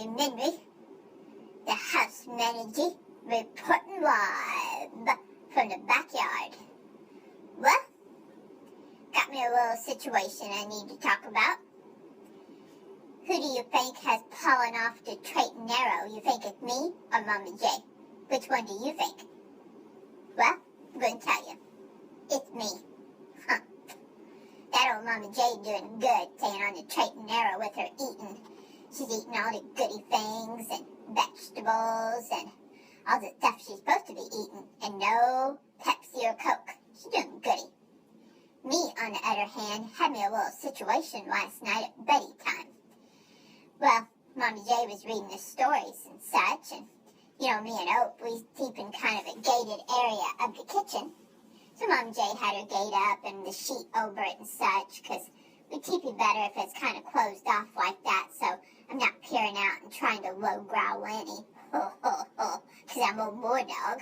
Minry, the house manager, reporting live from the backyard. Well, got me a little situation I need to talk about. Who do you think has fallen off the straight and narrow? You think it's me or Mama J? Which one do you think? Well, I'm going to tell you. It's me. Huh. That old Mama J doing good, staying on the straight and narrow with her eating. She's eating all the goody things and vegetables and all the stuff she's supposed to be eating. And no Pepsi or Coke. She's doing goody. Me, on the other hand, had me a little situation last night at bedtime. Well, Mommy J was reading the stories and such, and you know, me and Ope, we keep in kind of a gated area of the kitchen. So Mommy J had her gate up and the sheet over it and such, because we keep it better if it's kind of closed off like that, so I'm not peering out and trying to low growl Lanny, because I'm a war dog,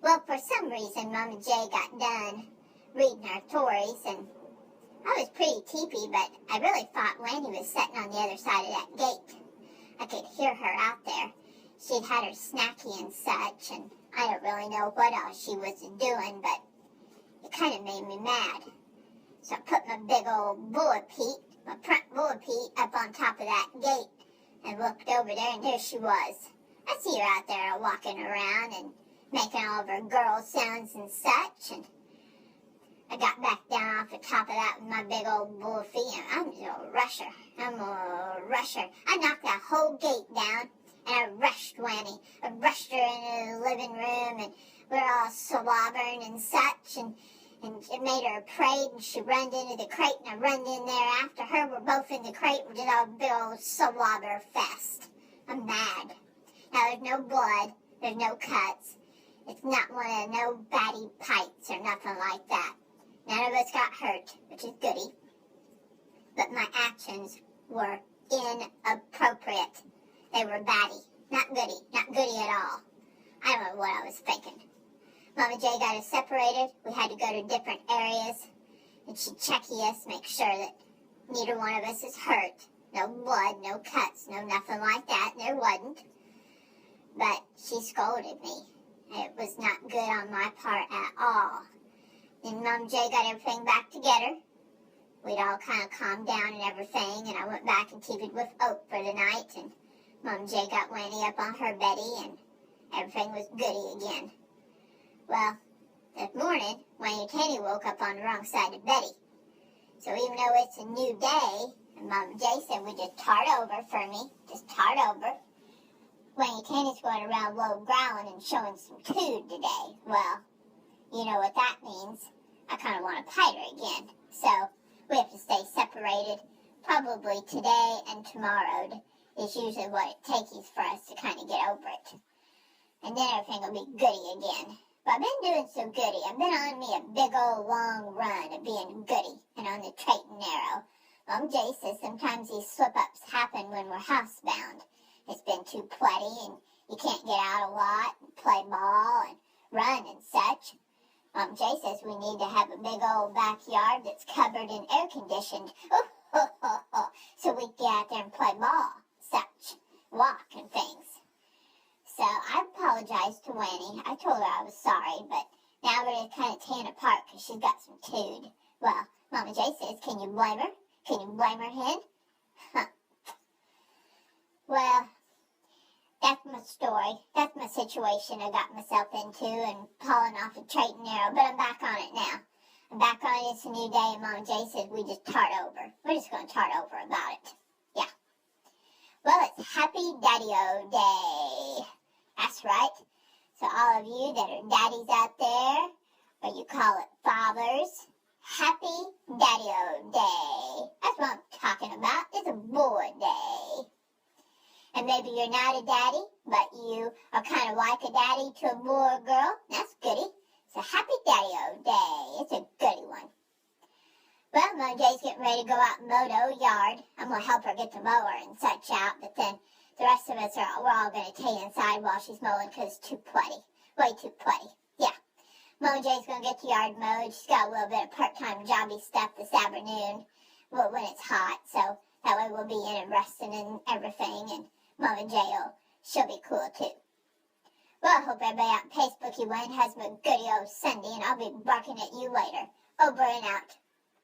Well, for some reason, Mommy J got done reading her stories, and I was pretty teepy, but I really thought Lanny was sitting on the other side of that gate. I could hear her out there. She'd had her snacky and such, and I don't really know what else she was doing, but it kind of made me mad. So I put my big old bullipede, my front bullipede, up on top of that gate and looked over there, and there she was. I see her out there walking around and making all of her girl sounds and such, and I got back down off the top of that with my big old bull feet, and I'm a rusher. I knocked that whole gate down, and I rushed Lanny. I rushed her into the living room, and we were all slobbering and such, and it made her afraid, and she runned into the crate, and I runned in there after her. We're both in the crate, we did a big old slobber fest. I'm mad. Now, there's no blood, there's no cuts. It's not one of no batty bites or nothing like that. None of us got hurt, which is goody. But my actions were inappropriate. They were batty. Not goody at all. I don't know what I was thinking. Mama J got us separated. We had to go to different areas. And she'd checky us, make sure that neither one of us is hurt. No blood, no cuts, no nothing like that. And there wasn't. But she scolded me. It was not good on my part at all. Then Mom J got everything back together. We'd all kind of calmed down and everything, and I went back and teeped with Oak for the night, and Mom J got Lanny up on her Betty, and everything was goody again. Well, that morning, Lanny Tanny woke up on the wrong side of Betty. So even though it's a new day, and Mom J said we just tart over for me, just tart over, Lanny Tanny's going around low growling and showing some tood today. Well, you know what that means. I kind of want to fight her again. So we have to stay separated. Probably today and tomorrow is usually what it takes for us to kind of get over it. And then everything will be goody again. But I've been doing so goody. I've been on me a big old long run of being goody and on the straight and narrow. Mom J says sometimes these slip-ups happen when we're housebound. It's been too plenty and you can't get out a lot and play ball and run and such. Mom J says we need to have a big old backyard that's covered and air conditioned. So we can get out there and play ball, such, walk and things. So I apologized to Winnie. I told her I was sorry, but now we're just kind of tearing apart because she's got some tood. Well, Mama J says, can you blame her? Can you blame her, Hen? Huh. Well, that's my story. That's my situation I got myself into and falling off a straight and narrow. But I'm back on it now. I'm back on it. It's a new day. And Mama J says we just tart over. We're just going to tart over about it. Yeah. Well, it's Happy Daddy-O Day. That's right. So all of you that are daddies out there, or you call it fathers, Happy Daddy-O Day. That's what I'm talking about. It's a boy day. And maybe you're not a daddy, but you are kind of like a daddy to a boy or girl. That's goody. So Happy Daddy-O Day. It's a goody one. Well, Mom J's getting ready to go out and mow the yard. I'm going to help her get the mower and such out, but then the rest of us we're all going to stay inside while she's mowing because it's too putty. Way too putty. Yeah. Mom J's going to get the yard mowed. She's got a little bit of part-time jobby stuff this afternoon when it's hot, so That way we'll be interesting and everything, and Mama J, she'll be cool too. Well, I hope everybody out Facebooky Wayne has a goody old Sunday, and I'll be barking at you later. Over and out.